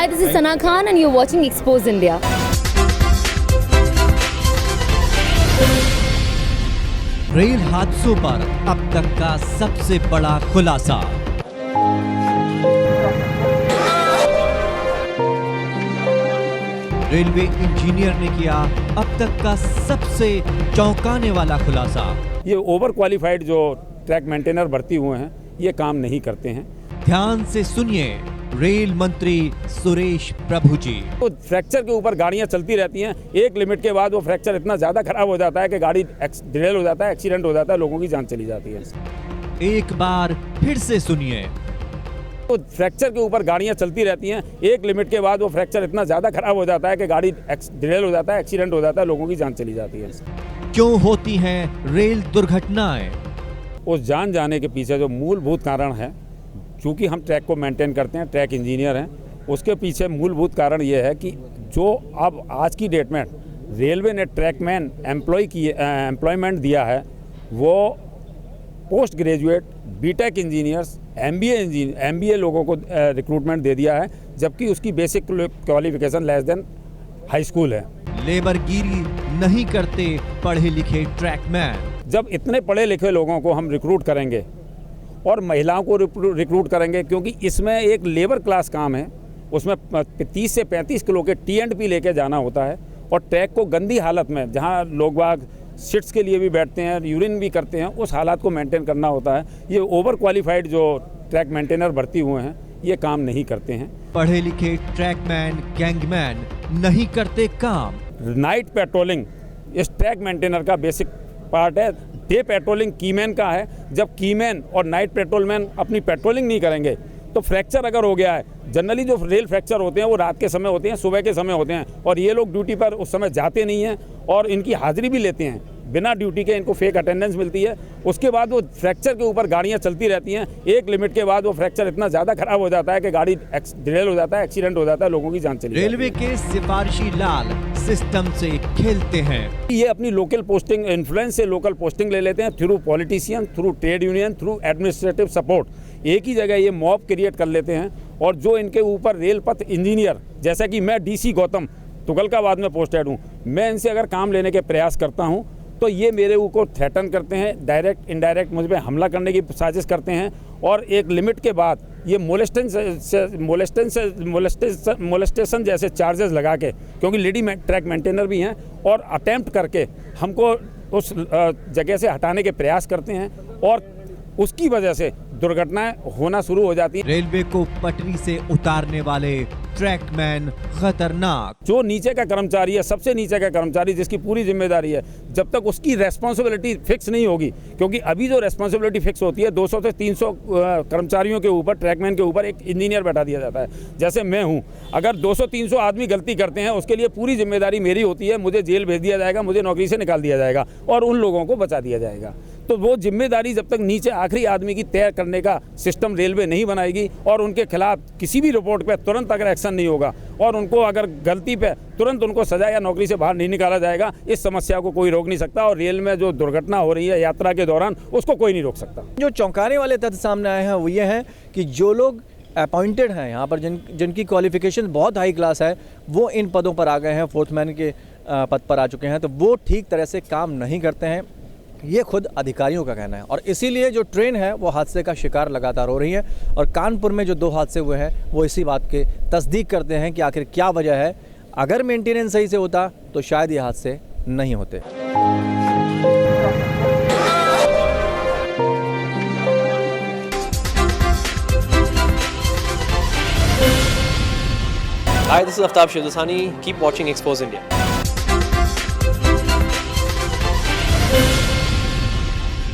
Hi, this is Sana Khan and you're watching Expose India. Rail हादसों पर अब तक का सबसे बड़ा खुलासा। रेलवे इंजीनियर ने किया अब तक का सबसे चौंकाने वाला खुलासा। ये ओवर क्वालिफाइड जो ट्रैक मेंटेनर भर्ती हुए हैं ये काम नहीं करते हैं। ध्यान से सुनिए रेल मंत्री सुरेश प्रभु जी। तो फ्रैक्चर के ऊपर गाड़ियां चलती रहती हैं, एक लिमिट के बाद वो फ्रैक्चर इतना ज़्यादा खराब हो जाता है कि गाड़ी डिरेल हो जाता है, एक्सीडेंट हो जाता है, लोगों की जान चली जाती है। एक बार फिर से सुनिए। तो फ्रैक्चर के ऊपर गाड़ियां चलती रहती हैं, एक लिमिट के बाद वो फ्रैक्चर इतना ज़्यादा खराब हो जाता है कि गाड़ी डिरेल हो जाता है, एक्सीडेंट हो जाता है, लोगों की जान चली जाती है। क्यों होती हैं रेल दुर्घटनाएं? उस जान जाने के पीछे जो मूलभूत कारण है, चूँकि हम ट्रैक को मेंटेन करते हैं, ट्रैक इंजीनियर हैं, उसके पीछे मूलभूत कारण ये है कि जो अब आज की डेट में रेलवे ने ट्रैकमैन एम्प्लॉयमेंट दिया है वो post graduate BTech engineers MBA लोगों को रिक्रूटमेंट दे दिया है, जबकि उसकी basic qualification less than high school है। लेबरगिरी नहीं करते पढ़े लिखे ट्रैकमैन। जब इतने पढ़े लिखे लोगों को हम रिक्रूट करेंगे और महिलाओं को रिक्रूट करेंगे, क्योंकि इसमें एक लेबर क्लास काम है, उसमें 30 से 35 किलो के T&P लेके जाना होता है और ट्रैक को गंदी हालत में, जहां लोग बाग सीट्स के लिए भी बैठते हैं, यूरिन भी करते हैं, उस हालात को मेंटेन करना होता है। ये ओवर क्वालिफाइड जो ट्रैक मेंटेनर भर्ती हुए हैं ये काम नहीं करते हैं। पढ़े लिखे ट्रैकमैन गैंगमैन नहीं करते काम। नाइट पेट्रोलिंग इस ट्रैक मेंटेनर का बेसिक पार्ट है। डे पेट्रोलिंग कीमैन का है। जब कीमैन और नाइट पेट्रोलमैन अपनी पेट्रोलिंग नहीं करेंगे तो फ्रैक्चर अगर हो गया है, जनरली जो रेल फ्रैक्चर होते हैं वो रात के समय होते हैं, सुबह के समय होते हैं, और ये लोग ड्यूटी पर उस समय जाते नहीं हैं और इनकी हाजिरी भी लेते हैं, बिना ड्यूटी के इनको फेक अटेंडेंस मिलती है। उसके बाद वो फ्रैक्चर के ऊपर गाड़ियां चलती रहती हैं, एक लिमिट के बाद वो फ्रैक्चर इतना ज़्यादा खराब हो जाता है कि गाड़ी डिरेल हो जाता है, एक्सीडेंट हो जाता है, लोगों की जान चली जाती है। रेलवे के सिफारिशी लाल सिस्टम से खेलते हैं। ये अपनी लोकल पोस्टिंग इन्फ्लुएंस से लोकल पोस्टिंग ले लेते हैं, through politician, through trade union, through administrative support. एक ही जगह ये मॉब क्रिएट कर लेते हैं और जो इनके ऊपर रेल पथ इंजीनियर, जैसा कि मैं DC गौतम तुगलकाबाद में पोस्टेड हूँ, मैं इनसे अगर काम लेने के प्रयास करता हूँ तो ये मेरे ऊपर थ्रेटन करते हैं, डायरेक्ट इनडायरेक्ट मुझ पर हमला करने की साजिश करते हैं और एक लिमिट के बाद ये मोलेस्टेशन जैसे चार्जेस लगा के, क्योंकि लेडी ट्रैक मेंटेनर भी हैं, और अटेम्प्ट करके हमको उस जगह से हटाने के प्रयास करते हैं और उसकी वजह से दुर्घटनाएं होना शुरू हो जाती हैं। रेलवे को पटरी से उतारने वाले ट्रैकमैन खतरनाक। जो नीचे का कर्मचारी है, सबसे नीचे का कर्मचारी जिसकी पूरी जिम्मेदारी है, जब तक उसकी रेस्पॉन्सिबिलिटी फिक्स नहीं होगी, क्योंकि अभी जो रेस्पॉन्सिबिलिटी फिक्स होती है 200 से 300 कर्मचारियों के ऊपर, ट्रैकमैन के ऊपर एक इंजीनियर बैठा दिया जाता है। जैसे मैं हूँ, अगर 200-300 आदमी गलती करते हैं उसके लिए पूरी जिम्मेदारी मेरी होती है, मुझे जेल भेज दिया जाएगा, मुझे नौकरी से निकाल दिया जाएगा और उन लोगों को बचा दिया जाएगा। तो वो जिम्मेदारी जब तक नीचे आखिरी आदमी की तय करने का सिस्टम रेलवे नहीं बनाएगी और उनके खिलाफ किसी भी रिपोर्ट पे तुरंत अगर एक्शन नहीं होगा और उनको अगर गलती पे तुरंत उनको सजा या नौकरी से बाहर नहीं निकाला जाएगा, इस समस्या को कोई रोक नहीं सकता और रेल में जो दुर्घटना हो रही है यात्रा के दौरान उसको कोई नहीं रोक सकता। जो चौंकाने वाले तथ्य सामने आए हैं वो ये हैं कि जो लोग अपॉइंटेड हैं यहाँ पर, जिनकी क्वालिफिकेशन बहुत हाई क्लास है, वो इन पदों पर आ गए हैं, फोर्थमैन के पद पर आ चुके हैं, तो वो ठीक तरह से काम नहीं करते हैं, ये खुद अधिकारियों का कहना है। और इसीलिए जो ट्रेन है वो हादसे का शिकार लगातार हो रही है और कानपुर में जो 2 हादसे हुए हैं वो इसी बात के तस्दीक करते हैं कि आखिर क्या वजह है। अगर मेंटेनेंस सही से होता तो शायद ये हादसे नहीं होते। Hi, this is Aftab Shildasani. Keep watching Expose India.